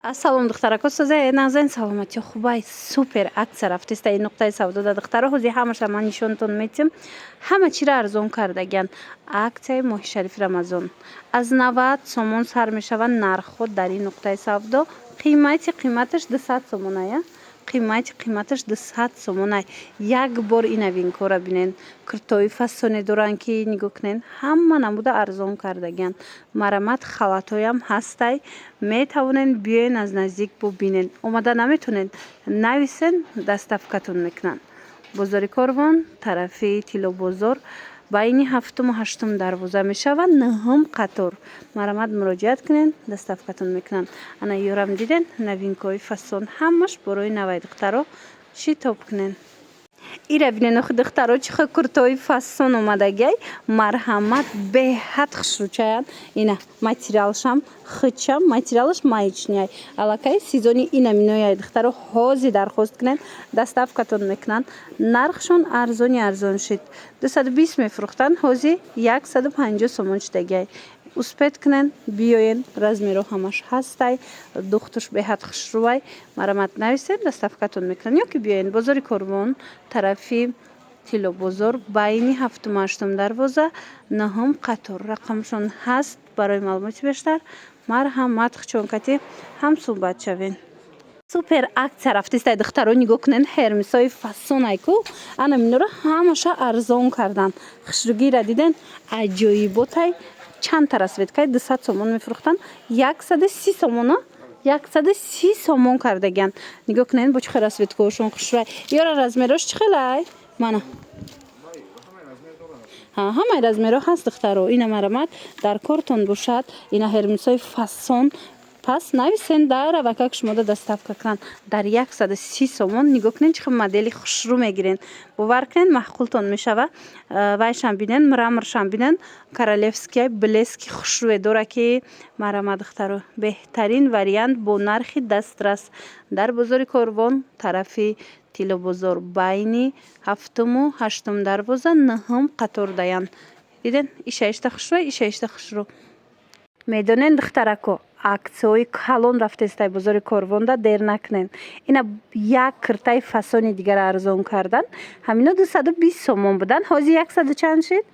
Ассалом духтарако соза назан саломати хубай супер акция рафтиста ин нуқтаи савдо да духтара ҳози ҳамаша ман нишонтон метим ҳама чира арзон кардагиан аксияи моҳи шарифи рамазон аз 90 сомон сар мешавад нархҳо дар ин нуқтаи савдо қиматаш 200 сомоная қиматаш 200 сомонай як бор ин авинкора бинен киртои фасоне доранд ки нигоҳ кунен ҳама намуда арзон кардагиан марамат халатоям ҳастай метавонен биёен аз наздик бубинен омада наметонен нависен доставкатон мекунанд бозори Корвон тарафи Тилобозор байни 7-ум 8-ум дарвоза мешавад 9-ум қатор марамат муроҷиат кунен доставкатон мекунанд ана ёрам диден новинкаҳои фасон ҳамаш борои наваи духтаро шитоб кунен ира бинен охи духтаро чихо куртои фасон омадагиай марҳамат беҳад хушрӯчаян ина материалшам хичам материалаш маечняй аллакай сезони ина минояй духтаро ҳози дархост кунен доставкатон мекунанд нархшон арзон шид 220 мефурӯхтанд ҳози 150 сомон шудагиай успед кунен биёен размеро ҳамаш ҳастай духтуш беҳад хушрӯвай марамат нависен доставкатон мекунанд ё ки биёен бозори Корвон тарафи Тилобозор байни 7-ум 8-ум дарвоза 9-ум қатор рақамшон ҳаст барои маълумоти бештар марҳамат хучонкати ҳам суҳбат шавен супер акция рафтистай духтаро нигоҳ кунен ҳермисои фасонай ку ана минора ҳамаша арзон карданд хушрӯгиро диден аҷоиботай чанд та расветкай 200 сомон мефурӯхтанд 130 сомона 130 сомон кардагиан нигоҳ кунен бо чихел расветкаҳошон хушрӯвай ёра размерош чихелай мана ҳамаи размеро ҳаст духтаро ина марамат дар кортон бошад ина ҳермисои фасон пас нависен дар авакак шумода доставка кунанд дар 130 сомон нигоҳ кунен чихел модели хушрӯ мегирен бовар кунен маъқултон мешава вайшам бинен мраморшам бинен королевский блески хушрӯе дора ки марамат духтаро беҳтарин вариант бо нархи дастрас дар бозори Корвон тарафи Тилобозор байни 7-ум 8-ум дарвоза 9-ум қатор даян диден ишаишта хушрӯ медонен духтарако аксияҳои калон рафтестай бозори Корвонда дер накунен ина як киртаи фасони дигар арзон кардан ҳамино 220 сомон буданд ҳози 100 чанд шид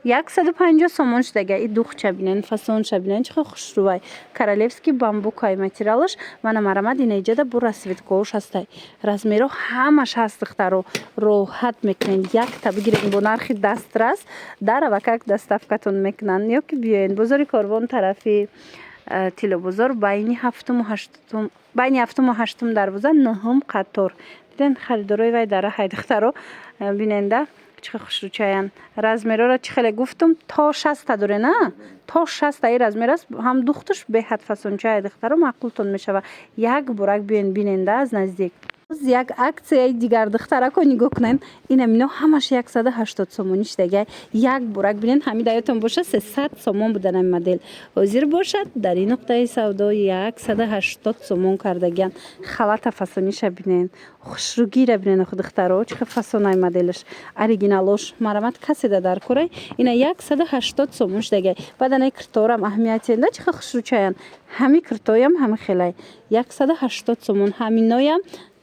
150 сомон шудаги и духча бинен фасонша бинен чихо хушрӯвай королевский бамбукай материалаш мана марамат ина иҷада бо расветкаҳош ҳастай размеро ҳамаш ҳаст духтаро роҳат мекунен якта бигирен бо нархи дастрас дар авакак доставкатон мекунанд ё ки биёен бозори Корвон тарафи Тилобозор байни 7-ум 8-ум дарвоза 9-ум қатор диден харидорои вай дар раҳай духтаро биненда чихо хушрӯчаян размерора чихеле гуфтум то 60 дорена то 60 ай размер аст ҳам духтуш беҳад фасончаи духтаро маъқултон мешава як борак биёен биненда аз наздик як аксияи дигар духтарако нигоҳ кунен ина мино ҳамаш 180 сомонӣ шудагиай як борак бинен ҳамин аётон бошад 300 сомон будан ин модел ҳозир бошад дар ин нуқтаи савдо 180 сомон кардагиан халата фасониша бинен хушрӯгира бинен охи духтаро чихел фасонай моделаш оригиналош марамат каседа дар корай ина 180 сомон шудагиай баъдане кирторам аҳамиятенда чихел хушрӯчаян ҳами киртоям ҳами хелай 180 сомон ҳаминоям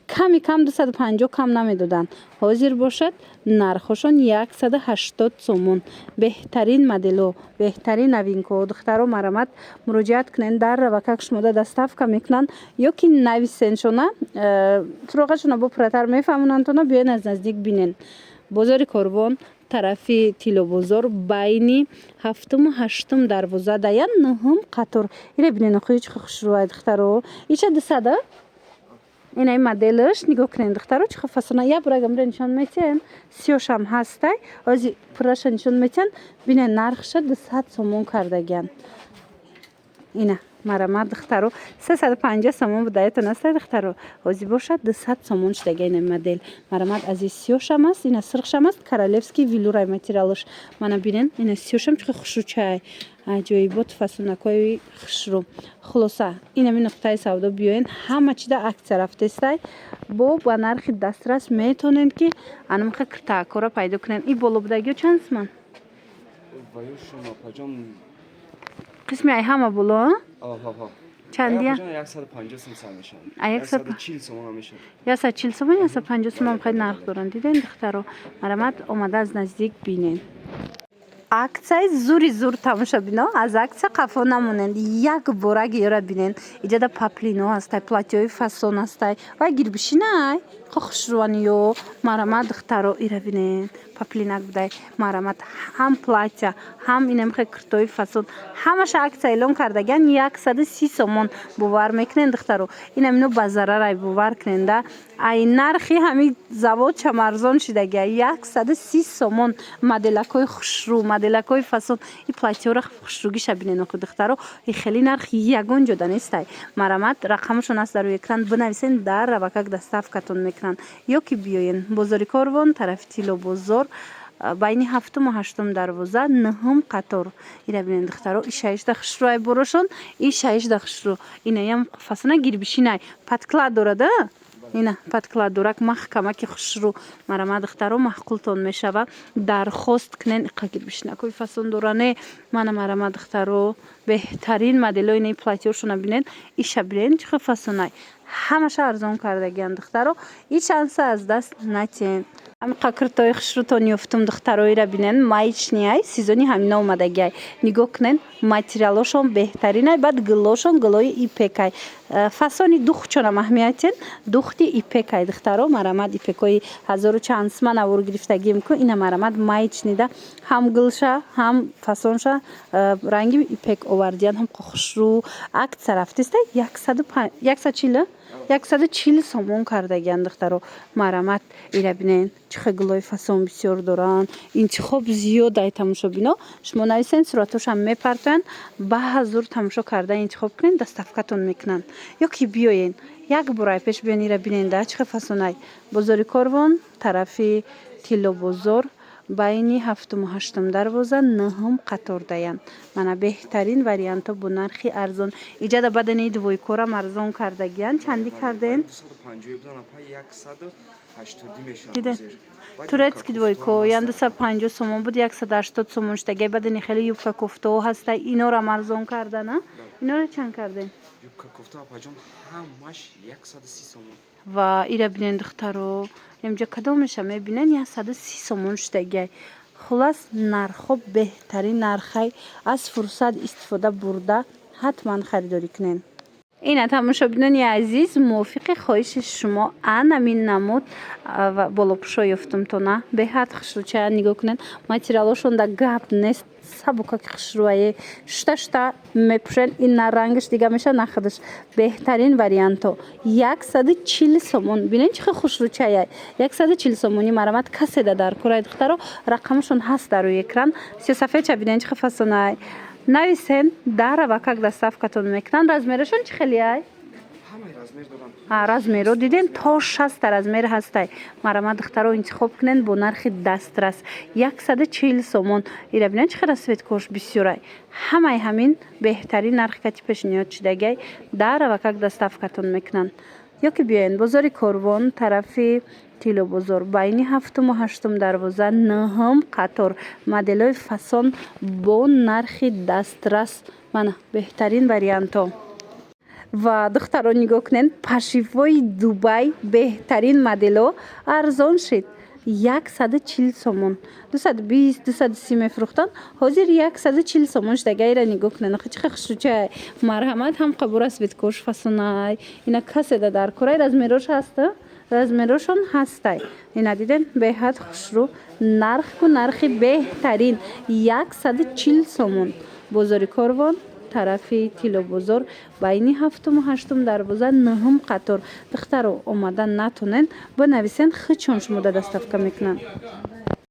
ками кам 250 кам намедоданд ҳозир бошад нархошон 180 сомон беҳтарин модело беҳтарин новинкаҳо духтаро марамат муроҷиат кунен дар равакак шумода доставка мекунанд ё ки нависеншона суроғашона бо пурратар мефаҳмонандтона биёен аз наздик бинен бозори Корвон тарафи Тилобозор байни 7-ум 8-ум дарвоза даян 9-ум қатор ира бинен охи чихо хушрӯвай духтаро ича 200 ина ин моделаш нигоҳ кунен духтаро чихо фасона як бурагамра нишон метиҳен сиёшам ҳастай ҳози пурраша нишон метиҳен бинен нархша 200 сомон кардагиан ина марамат духтаро 350 сомон будаятон астай духтаро ҳози бошад 200 сомон шудагиан ин модел марамат ази сиёшам аст ина сирхшам аст королевский велюрай материалаш мана бинен ина сиёшам чихо хушрӯчай аҷоибот фасонакои хушрӯ хулоса ин ами нуқтаи савдо биёен ҳама чида аксия рафтестай бо ба нархи дастрас метонен ки анамиқа киртаакора пайдо кунен и боло будагиё чанд сомон қисми ай ҳама боло چندیه؟ 150 сом сар мешавад. 140 сом ҳам мешавад. 140 сом 150 сом خیلی نرخ دارن. دیدین دخترو مرامت اومده از نزدیک بینین. аксияи зури зур тамошобино аз аксия қафо намонанд. як бора гиёра бинен. Иҷода паплино ҳастай, платьёи фасон ҳастай. Вай гирбишинай. хушруваниё марамат духтаро ира бинен. паплинак будай марамат ҳам платья, ҳам инамхе куртои фасон. ҳамаша аксия эълон кардаган 130 сомон бовар мекунен духтаро. Инамино ба зарарай бовар куненда. Ай нархи ҳами заводшам арзон шидагия 130 сомон моделакои хушрӯ, моделакои фасон. И платьёра хушрӯгиша бинен охи духтаро. И хеле нархи ягон ҷода нестай. Марамат рақамшон аст дар рӯи экран бинависен дарра ва как доставкатон мекунанд. Ё ки биёен бозори Корвон тарафи Тило бозор байни 7 و 8 дарвоза 9 қатор. Ира бинен духтаро и 6 хушрӯ ай борошон, и 6 хушрӯ. Инаям фасона гирбишинай. Падклад дорада? Ина падклад дорак маҳкамаки хушрӯ. Марама духтаро маҳқултон мешава. Дархост кунен иқа гирбишинакои фасон доране. Мана марама духтаро беҳтарин моделои ини платьёшона бинен. Иша бинен чихе фасонай. ҳамаша арзон кардагиан духтаро. И шанса аз даст натен. Амиқа куртои хушрӯтон ёфтум духтаро ира бинен. Маичниай сезони ҳамина омадагиай. Нигоҳ кунен материалошон беҳтаринай. Баъд гулошон гулои ипекай. фасони духчонам аҳамиятен. Духти ипекай духтаро. Марамад ипекои 1000 чанд сомон авор гирифтагӣ мекун. Ина марамад маичнида ҳам гулша, ҳам фасонша ранги ипек овардиан. ҳам хушрӯ акция рафтистай 140 сомон кардагиан духтаро. Марамат ира бинен. чихе гулои фасон бисёр доран. интихоб зиёдай тамошобино. шумо нависен суратошам мепартоян. ба ҳазур тамошо карда интихоб кунен доставкатон мекунанд. ё ки биёен як бурай пеш биён ира бинен да чихе фасонай. бозори Корвон тарафи Тило бозор байни 7 و 8 дарвоза 9 қатор даян. Мана беҳтарин варианто бо нархи арзон. Иҷада бадани двойкорам арзон кардагиян. Чанди карден? 150 турецки двойко 250 сомон буд 180 сомон штаги бадани хеле юбка кофтао ҳастай. Инорам арзон кардана. Инора чанд карден? юбка кофта паҷом ҳамаш 130 сомон. Ва ира бинен духтаро имҷа кадомеша мебинен 130 сомон штагиай. хулас нархо беҳтарин нархай. Аз фурсат истифода бурда ҳатман харидорӣ кунен. ина тамошобинони азиз мувофиқи хоҳиши шумо анамин намуд болопӯшо ёфтумтона беҳад хушрӯчая нигоҳ кунен. материалошон да гап нест. сабукаки хушрӯае шта мепӯшен. ин на рангаш дига меша на худаш. беҳтарин варианто 140 сомон. бинен чихе хушрӯчая 140 сомони марамат каседа дар курай духтаро. рақамашон ҳаст дар рӯи экран. сиёсафедча бинен чихе фасонай. нависен дара ва как доставкатон мекунанд. размерашон чӣ хелияй? ҳамаи размер дорам. размеро диден то 60 размер ҳастай. марама духтаро интихоб кунен бо нархи дастрас 140 сомон. ира бинен чихе расветкош бисёрай. ҳамаи ҳамин беҳтарин нархи кати пешниҳод шидагай. дара ва как доставкатон мекунанд. ё ки биёен бозори Корвон тарафи Тило бозор байни 7 و 8 дарвоза 9 қатор. моделои фасон бо нархи дастрас. мана беҳтарин варианто. ва духтаро нигоҳ кунен пашивои Дубай беҳтарин модело арзон шид 140 сомон. 220 230 мефурӯхтанд. ҳозир 140 сомон штагайра нигоҳ кунен. охи чихе хушрӯчай. марҳамат ҳам қабура светкош фасонай. ина каседа дар курай размерош ҳаста. размерошон ҳастай. ина диден беҳад хушрӯ. нархи беҳтарин 140 сомон. бозори Корвон тарафи Тило бозор байни 7 و 8 дарвоза 9 қатор. духтаро омадан натонен бинависен хичон шумода доставка мекунанд.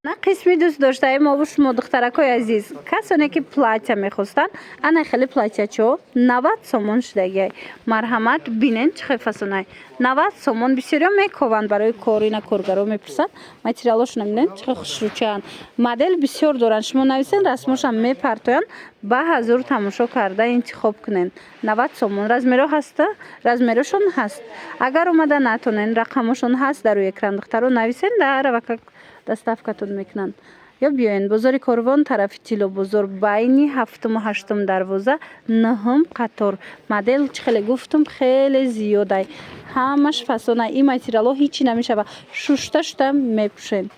на қисми дӯст доштаи мо шумо духтаракои азиз касоне ки платья мехостанд ана хеле платьячо 90 сомон шудагиай. марҳамат бинен чихе фасонай. 90 сомон бисёриё мекованд барои кор. ина коргаро мепурсанд. материалошона бинен чихе хушрӯчаанд. модел бисёр доранд. шумо нависен расмошам мепартоянд. ба ҳазур тамошо карда интихоб кунен. 90 сомон размеро ҳаста. размерошон ҳаст. агар омада натонен рақамошон ҳаст дар рӯи экран духтаро нависен дара ва как доставкатон мекунанд. یا بیاین بازار کاروان طرف طلا بازار بین هفتم و هشتم دروازه نهم قطار مدل خیلی گفتم خیلی زیاده همش فسانه این متریال ها هیچی نمیشه و شوشته شده میپوشین.